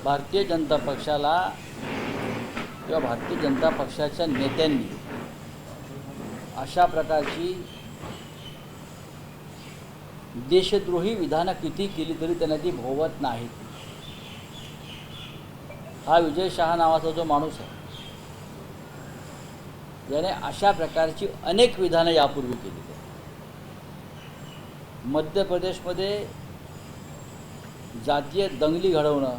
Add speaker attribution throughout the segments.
Speaker 1: भारतीय जनता पक्षाला किंवा भारतीय जनता पक्षाच्या नेत्यांनी अशा प्रकारची देशद्रोही विधानं किती केली तरी त्यांना ती भोवत नाहीत. हा विजय शहा नावाचा जो माणूस आहे याने अशा प्रकारची अनेक विधानं यापूर्वी केली. मध्य प्रदेशमध्ये जातीय दंगली घडवणं,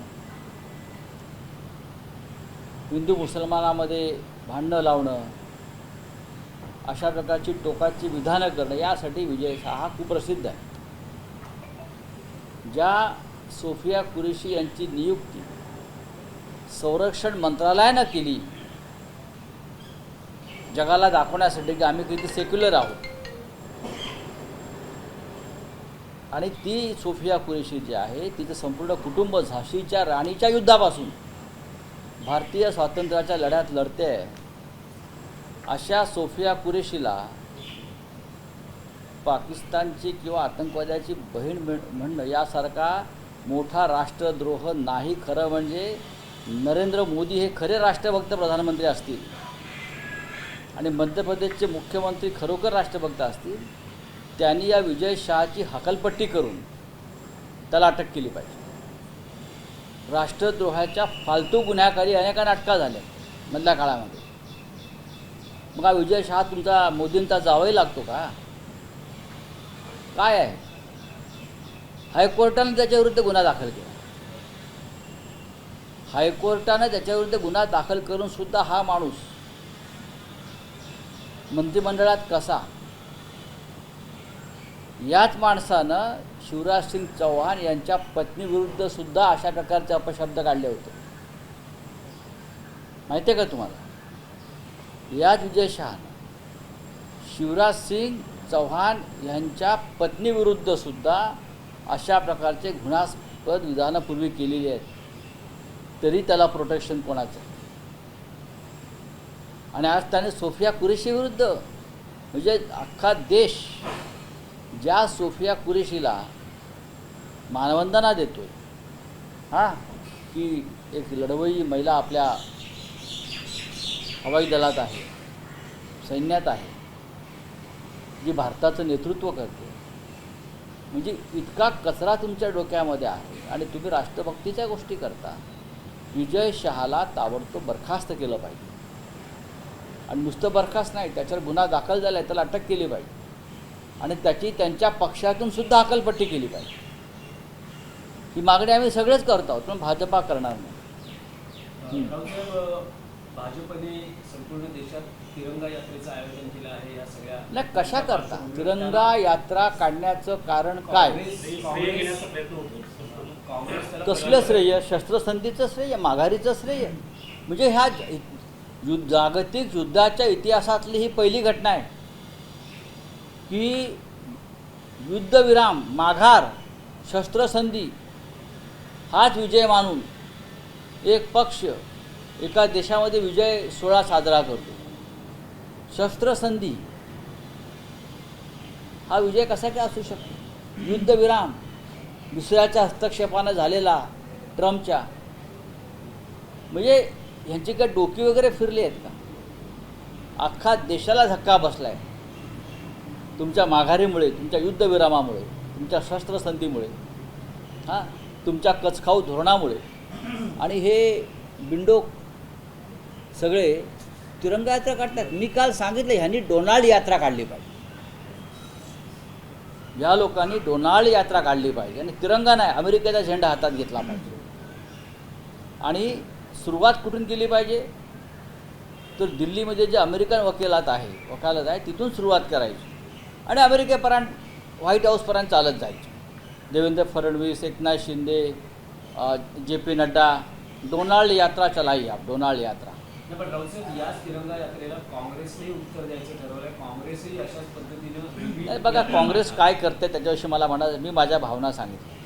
Speaker 1: हिंदू मुसलमानामध्ये भांडणं लावणं, अशा प्रकारची टोकाची विधानं करणं यासाठी विजय शहा हा कुप्रसिद्ध आहे. ज्या सोफिया कुरेशी यांची नियुक्ती संरक्षण मंत्रालयानं केली जगाला दाखवण्यासाठी की आम्ही किती सेक्युलर आहोत, आणि ती सोफिया कुरेशी जी आहे तिचं संपूर्ण कुटुंब झाशीच्या राणीच्या युद्धापासून भारतीय स्वातंत्र्याच्या लढ्यात लढते आहे. अशा सोफिया कुरेशीला पाकिस्तानची किंवा आतंकवाद्याची बहीण म्हणणं यासारखा मोठा राष्ट्रद्रोह नाही. खरं म्हणजे नरेंद्र मोदी हे खरे राष्ट्रभक्त प्रधानमंत्री असतील आणि मध्य प्रदेशचे मुख्यमंत्री खरोखर राष्ट्रभक्त असतील, त्यांनी या विजय शहाची हकालपट्टी करून त्याला अटक केली पाहिजे. राष्ट्रद्रोहाच्या फालतू गुन्ह्याखाली अनेकांना अटका झाल्या मधल्या काळामध्ये. मग हा विजय शहा तुमचा मोदींचा जावई लागतो का? काय आहे? हायकोर्टाने त्याच्याविरुद्ध गुन्हा दाखल केला. हायकोर्टाने त्याच्याविरुद्ध गुन्हा दाखल करून सुद्धा हा माणूस मंत्रिमंडळात कसा? याच माणसानं शिवराज सिंग चौहान यांच्या पत्नीविरुद्ध सुद्धा अशा प्रकारचे अपशब्द काढले होते. माहिती आहे का तुम्हाला? याच विजय शहानं शिवराज सिंग चौहान यांच्या पत्नीविरुद्ध सुद्धा अशा प्रकारचे घृणास्पद विधानं पूर्वी केलेली आहेत, तरी त्याला प्रोटेक्शन कोणाचं? आणि आज त्याने सोफिया कुरेशीविरुद्ध, म्हणजे अख्खा देश ज्या सोफिया कुरेशीला मानवंदना देतोय की एक लढवय्यी महिला आपल्या हवाई दलात आहे, सैन्यात आहे, जी भारताचं नेतृत्व करते, म्हणजे इतका कचरा तुमच्या डोक्यामध्ये आहे आणि तुम्ही राष्ट्रभक्तीच्या गोष्टी करता. विजय शहाला ताबडतोब बरखास्त केलं पाहिजे. आणि नुसतं बरखास्त नाही, त्याच्यावर गुन्हा दाखल झाला आहे, त्याला अटक केली पाहिजे आणि त्याची त्यांच्या पक्षातून सुद्धा हकालपट्टी केली पाहिजे. ही मागणी आम्ही सगळेच करत आहोत, पण भाजपा करणार नाही.
Speaker 2: भाजपने संपूर्ण देशात तिरंगा यात्रेचं आयोजन केलं आहे. या सगळ्या
Speaker 1: नाही, कशा करता तिरंगा यात्रा काढण्याचं कारण काय? कसलं श्रेय? शस्त्रसंधीचं श्रेय, माघारीचं श्रेय? म्हणजे ह्या जागतिक युद्धाच्या इतिहासातली ही पहिली घटना आहे की युद्धविराम, माघार, शस्त्रसंधी हाच विजय मानून एक पक्ष एका देशामध्ये विजय सोहळा साजरा करतो. शस्त्रसंधी हा विजय कसा काय असू शकतो? युद्धविराम दुसऱ्याच्या हस्तक्षेपानं झालेला ट्रम्पच्या, म्हणजे ह्यांची काय डोकी वगैरे फिरली आहेत का? अख्खा देशाला धक्का बसला आहे तुमच्या माघारीमुळे, तुमच्या युद्धविरामामुळे, तुमच्या शस्त्रसंधीमुळे, तुमच्या कचखाऊ धोरणामुळे. आणि हे बिंडोक सगळे तिरंगा यात्रा काढतात. मी काल सांगितलं ह्यांनी डोनाल्ड यात्रा काढली पाहिजे. या लोकांनी डोनाल्ड यात्रा काढली पाहिजे आणि तिरंगा नाही, अमेरिकेचा झेंडा हातात घेतला पाहिजे. आणि सुरुवात कुठून केली पाहिजे? तर दिल्लीमध्ये जे अमेरिकन वकालत आहे तिथून सुरुवात करायची आणि अमेरिकेपर्यंत, व्हाईट हाऊसपर्यंत चालत जायचं. देवेंद्र फडणवीस, एकनाथ शिंदे, JP नड्डा, डोनाल्ड यात्रा चलाई आप, डोनाल्ड यात्रा.
Speaker 2: पण राऊत याच तिरंगा यात्रेला काँग्रेसने उत्तर द्यायचं ठरवलंय. काँग्रेसही अशाच पद्धतीनं.
Speaker 1: बघा काँग्रेस काय करते त्याच्याविषयी मला मी माझ्या भावना सांगितल्या.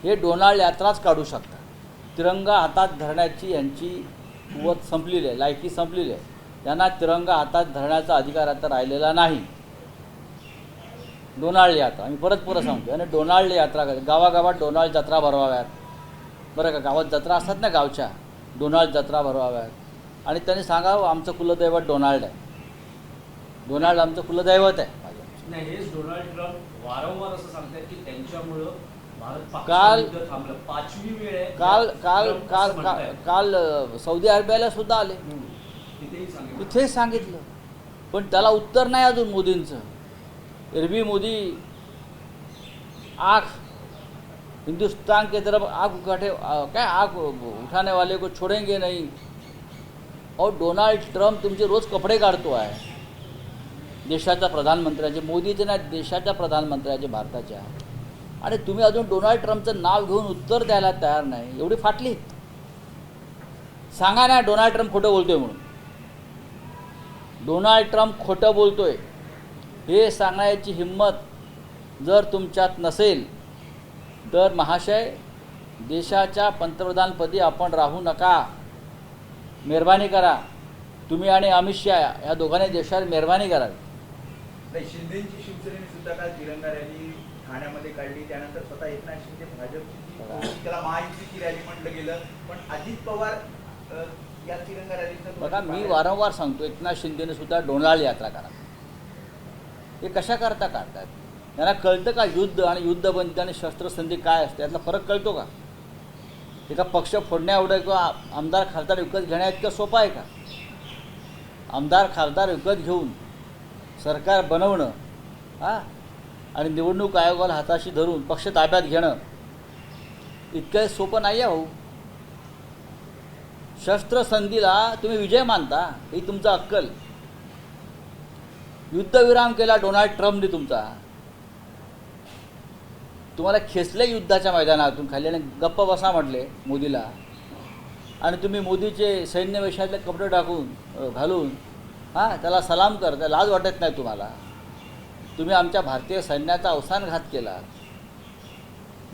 Speaker 1: हे डोनाल्ड यात्राच काढू शकतात. तिरंगा हातात धरण्याची यांची कुवत संपलेली आहे, लायकी संपलेली आहे. त्यांना तिरंगा हातात धरण्याचा अधिकार आता राहिलेला नाही. डोनाल्ड यात्रा आम्ही परत सांगतो आणि डोनाल्ड यात्रा गावागावात डोनाल्ड जत्रा भरवाव्यात. बरं का, गावात जत्रा असतात ना गावच्या, डोनाल्ड जत्रा भरवाव्यात आणि त्यांनी सांगावं आमचं कुलदैवत डोनाल्ड आहे, डोनाल्ड आमचं कुलदैवत आहे.
Speaker 2: नाही, हेच डोनाल्ड ट्रम्प वारंवार असं सांगतात की त्यांच्यामुळं भारत
Speaker 1: काल-
Speaker 2: पाकिस्तान युद्ध थांबलं. 5वी वेळ आहे
Speaker 1: काल काल
Speaker 2: ट्रम्प असं
Speaker 1: काल
Speaker 2: म्हणतायत.
Speaker 1: काल सौदी अरेबियाला सुद्धा आले,
Speaker 2: तिथेही सांगितलं.
Speaker 1: इथेच सांगितलं, पण त्याला उत्तर नाही अजून मोदींचं. एरवी मोदी आग हिंदुस्तान के तरफ आग उठाने क्या आग उठाने वाले को छोडेंगे नहीं. और डोनाल्ड ट्रम्प तुमचे रोज कपडे काढतो आहे देशाच्या प्रधानमंत्र्याचे, मोदीचे नाही, देशाच्या प्रधानमंत्र्याचे भारताच्या, आणि तुम्ही अजून डोनाल्ड ट्रम्पचं नाव घेऊन उत्तर द्यायला तयार नाही. एवढी फाटली. सांगा ना डोनाल्ड ट्रम्प खोटं बोलतोय म्हणून. डोनाल्ड ट्रम्प खोटं बोलतोय हे सांगण्याची हिंमत जर तुमच्यात नसेल तर महाशय देशाच्या पंतप्रधानपदी आपण राहू नका. मेहरबानी करा. तुम्ही आणि अमित शहा या दोघांनी देशात मेहरबानी करावी.
Speaker 3: नाही, शिंदेची शिवसेनेने सुद्धा काल तिरंगा रॅली ठाण्यामध्ये काढली. त्यानंतर स्वतः एकनाथ शिंदे भाजपची त्याला महायुतीची रॅली म्हटलं गेलं, पण अजित पवार या तिरंगा रॅलीचं
Speaker 1: बघा, मी वारंवार सांगतो एकनाथ शिंदेने सुद्धा डोनाल्ड यात्रा करा. हे कशा करता काढतात? त्यांना कळतं का युद्ध आणि युद्धबंदी आणि शस्त्रसंधी काय असते, यातला फरक कळतो का? एका पक्ष फोडण्या एवढं किंवा आमदार खासदार विकत घेण्या इतकं सोपं आहे का? आमदार खासदार विकत घेऊन सरकार बनवणं आणि निवडणूक आयोगाला हाताशी धरून पक्ष ताब्यात घेणं इतकं सोपं नाही आहे. भाऊ, शस्त्रसंधीला तुम्ही विजय मानता, ही तुमचा अक्कल. युद्धविराम केला डोनाल्ड ट्रम्पने तुमचा. तुम्हाला खेचले युद्धाच्या मैदानातून खाली आणि गप्प बसा म्हटले मोदीला, आणि तुम्ही मोदीचे सैन्य वेशातले कपडे टाकून घालून त्याला सलाम करता. लाज वाटत नाही तुम्हाला? तुम्ही आमच्या भारतीय सैन्याचा अवसानघात केला.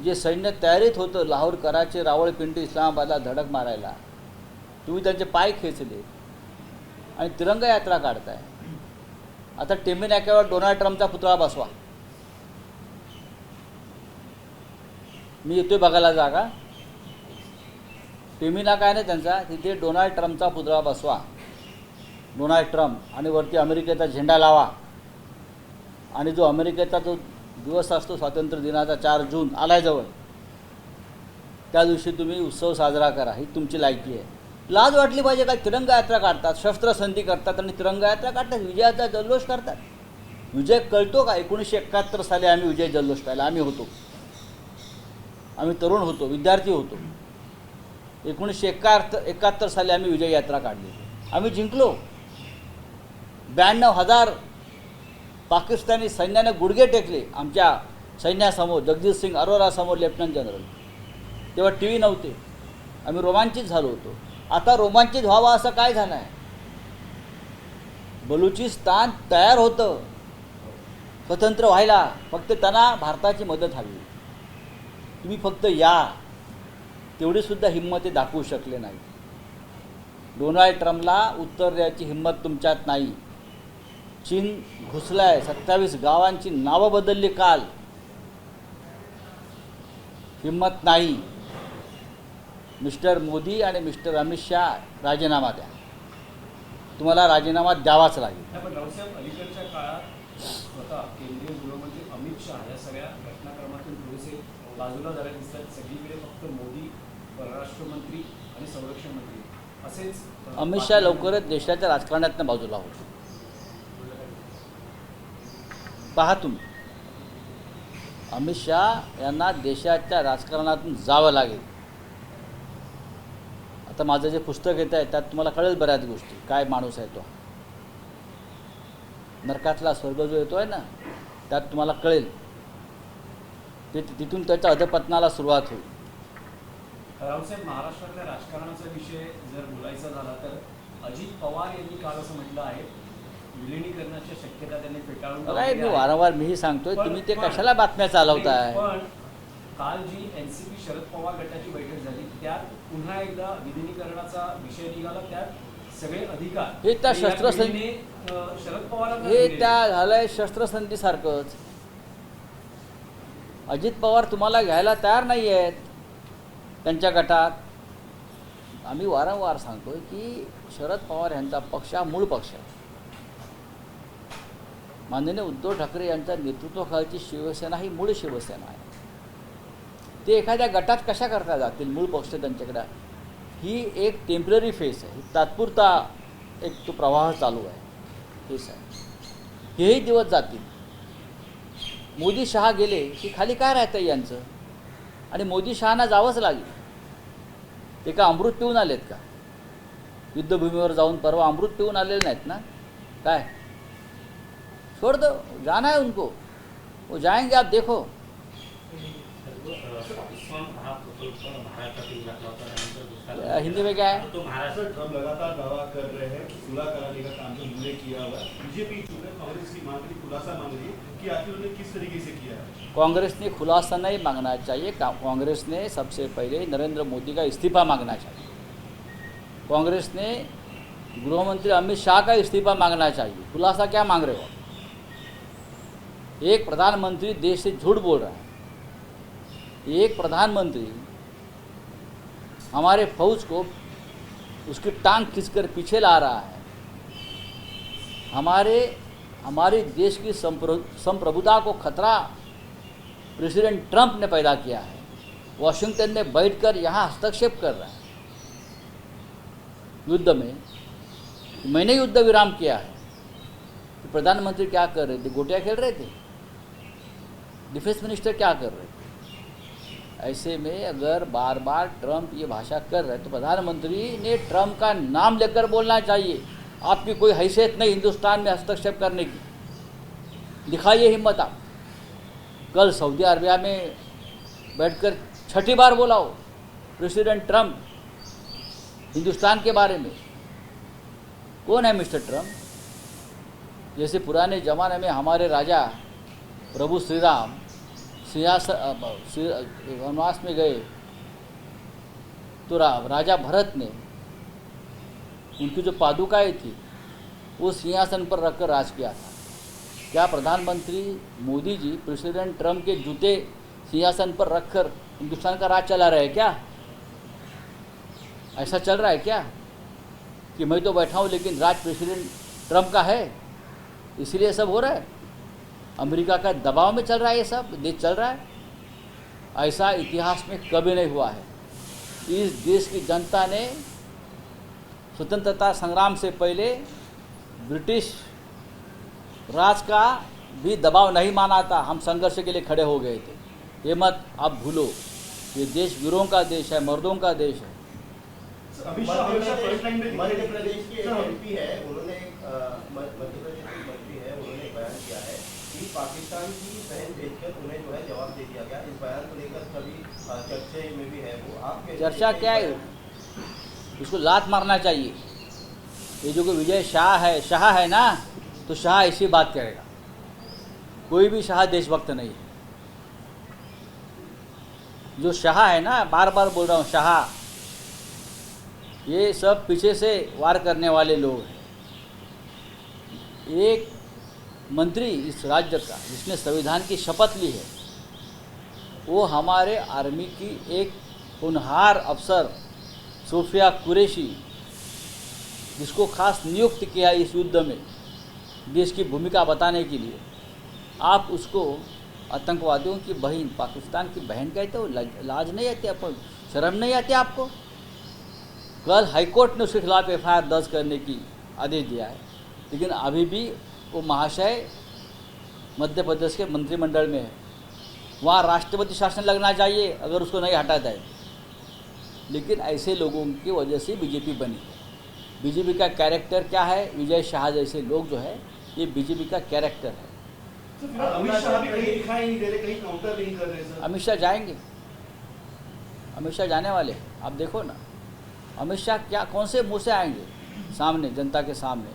Speaker 1: जे सैन्य तयारीत होतं लाहोर, कराची, रावळपिंडी, इस्लामाबादला धडक मारायला, तुम्ही त्यांचे पाय खेचले आणि तिरंगा यात्रा काढताय. आता टेमी नाक्यावर डोनाल्ड ट्रम्पचा पुतळा बसवा. मी येतोय बघायला जागा. टेमी नाका आहे ना त्यांचा, तिथे डोनाल्ड ट्रम्पचा पुतळा बसवा. डोनाल्ड ट्रम्प आणि वरती अमेरिकेचा झेंडा लावा. आणि जो अमेरिकेचा जो दिवस असतो स्वातंत्र्य दिनाचा 4 जून आलाय जवळ, त्या दिवशी तुम्ही उत्सव साजरा करा. ही तुमची लायकी आहे. लाज वाटली पाहिजे का? तिरंगा यात्रा काढतात, शस्त्रसंधी करतात आणि तिरंगा यात्रा काढतात, विजयाचा जल्लोष करतात. विजय कळतो का? 1971 साली आम्ही विजय जल्लोष काढला. आम्ही होतो, आम्ही तरुण होतो, विद्यार्थी होतो. 1971 साली आम्ही विजय यात्रा काढली. आम्ही जिंकलो. 92,000 पाकिस्तानी सैन्याने गुडघे टेकले आमच्या सैन्यासमोर, जगजीत सिंग अरोरासमोर, लेफ्टनंट जनरल. तेव्हा टी व्ही नव्हते. आम्ही रोमांचित झालो होतो. आता रोमांचित व्हावं असं काय झालं आहे? बलुचिस्तान तयार होतं स्वतंत्र व्हायला, फक्त त्यांना भारताची मदत हवी. तुम्ही फक्त या, तेवढीसुद्धा हिंमत ते दाखवू शकले नाही. डोनाल्ड ट्रम्पला उत्तर द्यायची हिंमत तुमच्यात नाही. चीन घुसलाय, 27 गावांची नावं बदलली काल. हिंमत नाही. मिस्टर मोदी आणि मिस्टर अमित शहा राजीनामा द्या. तुम्हाला राजीनामा द्यावाच लागेल.
Speaker 2: नाही, पण रावसाहेब, अलीकडच्या काळात स्वतः केंद्रीय गृहमंत्री अमित शहा या सगळ्या घटनाक्रमातून थोडेसे बाजूला झाले दिसतात. सगळीकडे फक्त मोदी, परराष्ट्रमंत्री आणि संरक्षण मंत्री असेच.
Speaker 1: अमित शहा लवकरच देशाच्या राजकारणातून बाजूला होतो. पहा तुम्ही, अमित शहा यांना देशाच्या राजकारणातून जावं लागेल. आता माझं जे पुस्तक येत आहे त्यात तुम्हाला कळेल बऱ्याच गोष्टी. काय माणूस आहे तो, नरकातला स्वर्ग जो येतो आहे ना, त्यात तुम्हाला कळेल. तिथून त्याच्या अधपतनाला सुरुवात होईल.
Speaker 2: रावसाहेब, महाराष्ट्रातल्या राजकारणाचा विषय जर बोलायचा झाला तर अजित पवार यांनी काल असं म्हटलं आहे, विलिनीकरणाच्या शक्यता त्यांनी फेटाळून
Speaker 1: काय मी वारंवार मीही सांगतोय, तुम्ही ते कशाला बातम्या चालवताय?
Speaker 2: पण काल जी एनसीपी शरद पवार गटाची बैठक झाली त्यात पुन्हा एकदा विलिनीकरणाचा विषय निघाला. त्यात सगळे अधिकार
Speaker 1: हे त्या शस्त्रसंधी
Speaker 2: शरद पवारांना
Speaker 1: हे
Speaker 2: दिले.
Speaker 1: त्या झालंय शस्त्रसंधीसारखंच. अजित पवार तुम्हाला घ्यायला तयार नाही आहेत. त्यांच्या गटात आम्ही वारंवार सांगतोय की शरद पवार यांचा पक्ष हा मूळ पक्ष आहे. माननीय उद्धव ठाकरे यांच्या नेतृत्वाखालची शिवसेना ही मूळ शिवसेना आहे. ते एखाद्या गटात कशा करता जातील? मूळ पक्ष त्यांच्याकडे ही एक टेम्पररी फेस आहे, तात्पुरता एक तो प्रवाह चालू आहे, फेस आहे. हेही दिवस जातील. मोदी शहा गेले की खाली काय राहतं यांचं? आणि मोदी शहाना जावंच लागेल. ते का अमृत पिऊन आलेत का? युद्धभूमीवर जाऊन परवा अमृत पिऊन आलेले नाहीत ना? काय छोड़ दो, जाना है उनको, वो जाएंगे, आप देखो. हिंदी में क्या है?
Speaker 4: तो महाराष्ट्र ट्रम्प लगातार दावा कर रहे हैं कि सुलह कराने का काम जो उन्होंने किया हुआ है, बीजेपी कांग्रेस की मांग रही, खुलासा मांग रही है कि आखिर उन्होंने किस तरीके से किया है.
Speaker 1: कांग्रेस ने खुलासा नहीं मांगना चाहिए. कांग्रेस ने सबसे पहले नरेंद्र मोदी का इस्तीफा मांगना चाहिए. कांग्रेस ने गृहमंत्री अमित शाह का इस्तीफा मांगना चाहिए. खुलासा क्या मांग रहे हो? एक प्रधानमंत्री देश से झूठ बोल रहा है. एक प्रधानमंत्री हमारे फौज को उसकी टांग खींचकर पीछे ला रहा है. हमारे देश की संप्रभुता को खतरा प्रेसिडेंट ट्रंप ने पैदा किया है. वॉशिंगटन में बैठकर यहाँ हस्तक्षेप कर रहा है युद्ध में. मैंने युद्ध विराम किया है. तो प्रधानमंत्री क्या कर रहे थे? गोटियाँ खेल रहे थे. डिफेंस मिनिस्टर क्या कर रहे थे? ऐसे में अगर बार बार ट्रंप ये भाषा कर रहे हैं तो प्रधानमंत्री ने ट्रंप का नाम लेकर बोलना चाहिए. आपकी कोई हैसियत नहीं हिंदुस्तान में हस्तक्षेप करने की. दिखाइए हिम्मत आप. कल सऊदी अरबिया में बैठकर छठी बार बोला हो प्रेसिडेंट ट्रंप हिंदुस्तान के बारे में. कौन है मिस्टर ट्रंप? जैसे पुराने ज़माने में हमारे राजा प्रभु श्री राम वनवास में गए तो राजा भरत ने उनकी जो पादुकाएँ थी वो सिंहासन पर रखकर राज किया था. क्या प्रधानमंत्री मोदी जी प्रेसिडेंट ट्रंप के जूते सिंहासन पर रखकर हिंदुस्तान का राज चला रहे हैं क्या? ऐसा चल रहा है क्या कि मैं तो बैठा हूँ लेकिन राज प्रेसिडेंट ट्रंप का है, इसलिए सब हो रहा है? अमेरिका का दबाव में चल रहा है ये सब देश चल रहा है? ऐसा इतिहास में कभी नहीं हुआ है. इस देश की जनता ने स्वतंत्रता संग्राम से पहले ब्रिटिश राज का भी दबाव नहीं माना था. हम संघर्ष के लिए खड़े हो गए थे. ये मत आप भूलो. ये देश वीरों का देश है, मर्दों का देश है.
Speaker 4: अमित शाह हमेशा फर्स्ट लाइन में
Speaker 5: मध्य प्रदेश के एक एमपी है, उन्होंने मध्य प्रदेश के मंत्री है, उन्होंने बयान किया है कि पाकिस्तान की बहन भेजकर उन्हें जो है जवाब दे दिया गया. इस बयान को लेकर कभी चर्चा में भी है वो. आप
Speaker 1: चर्चा क्या है? इसको लात मारना चाहिए. ये जो कोई विजय शाह है ना, तो शाह ऐसी बात करेगा. कोई भी शाह देशभक्त नहीं है. जो शाह है ना, बार बार बोल रहा हूँ, शाह, ये सब पीछे से वार करने वाले लोग हैं. एक मंत्री इस राज्य का जिसने संविधान की शपथ ली है वो हमारे आर्मी की एक होनहार अफसर सोफिया कुरैशी, जिसको खास नियुक्त किया इस युद्ध में देश की भूमिका बताने के लिए. आप उसको आतंकवादियों की बहन, पाकिस्तान की बहन कहते हो? लाज नहीं आती आपको? शर्म नहीं आती आपको? कल हाईकोर्ट ने उसके खिलाफ एफआईआर दर्ज करने की आदेश दिया है, लेकिन अभी भी वो महाशय मध्य प्रदेश के मंत्रिमंडल में है. वहाँ राष्ट्रपति शासन लगना चाहिए अगर उसको नहीं हटाता है. लेकिन ऐसे लोगों की वजह से बीजेपी बनी है. बीजेपी का कैरेक्टर क्या है? विजय शाह जैसे लोग जो है, ये बीजेपी का कैरेक्टर है.
Speaker 4: अमित शाह भी कहीं दिखाई नहीं दे रहे, कहीं काउंटर नहीं कर रहे सर.
Speaker 1: अमित शाह जाएंगे. अमित शाह जाने वाले हैं. आप देखो ना, अमित शाह क्या कौन से मुँह से आएंगे सामने, जनता के सामने?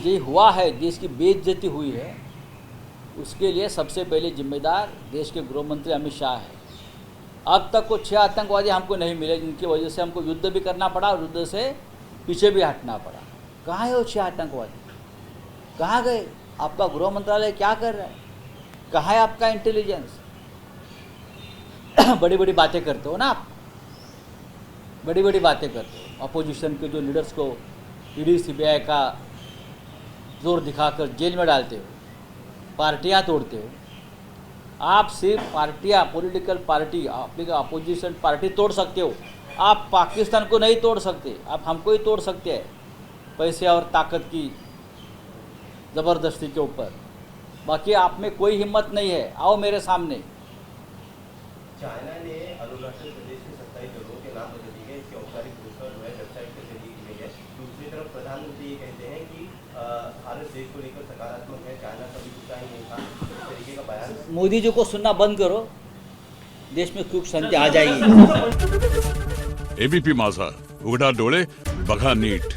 Speaker 1: ये हुआ है, देश की बेइज्जती हुई है, उसके लिए सबसे पहले जिम्मेदार देश के गृह मंत्री अमित शाह है. अब तक को 6 आतंकवादी हमको नहीं मिले, जिनकी वजह से हमको युद्ध भी करना पड़ा और युद्ध से पीछे भी हटना पड़ा. कहाँ है वो 6 आतंकवादी? कहाँ गए? आपका गृह मंत्रालय क्या कर रहा है? कहाँ है आपका इंटेलिजेंस? बड़ी बड़ी बातें करते हो ना आप, बड़ी बड़ी बातें करते हो, अपोजिशन के जो लीडर्स को ईडी सीबीआई का जोर दिखाकर जेल में डालते हो, पार्टियां तोड़ते हो। आप सिर्फ पार्टियां, पॉलिटिकल पार्टी, आपकी अपोजिशन पार्टी तोड़ सकते हो, आप पाकिस्तान को नहीं तोड़ सकते। आप हमको ही तोड़ सकते हैं पैसे और ताकत की ज़बरदस्ती के ऊपर। बाकी आप में कोई हिम्मत नहीं है, आओ मेरे सामने।
Speaker 5: चाइना ने अरुणाचल प्रदेश के 27 जगहों के नाम बदल दिए हैं, इसकी औपचारिक घोषणा जो है वेबसाइट पर से दी गई है। दूसरी तरफ प्रधानमंत्री ये कहते हैं कि भारत देश को लेकर सकारात्मक है, चाइना कभी गुस्सा ही नहीं था, इस तरीके का बयान।
Speaker 1: मोदी जी को सुनना बंद करो, देश में सुख शांति आ जाएगी।
Speaker 6: एबीपी माझा, उघडा डोळे बघा नीट।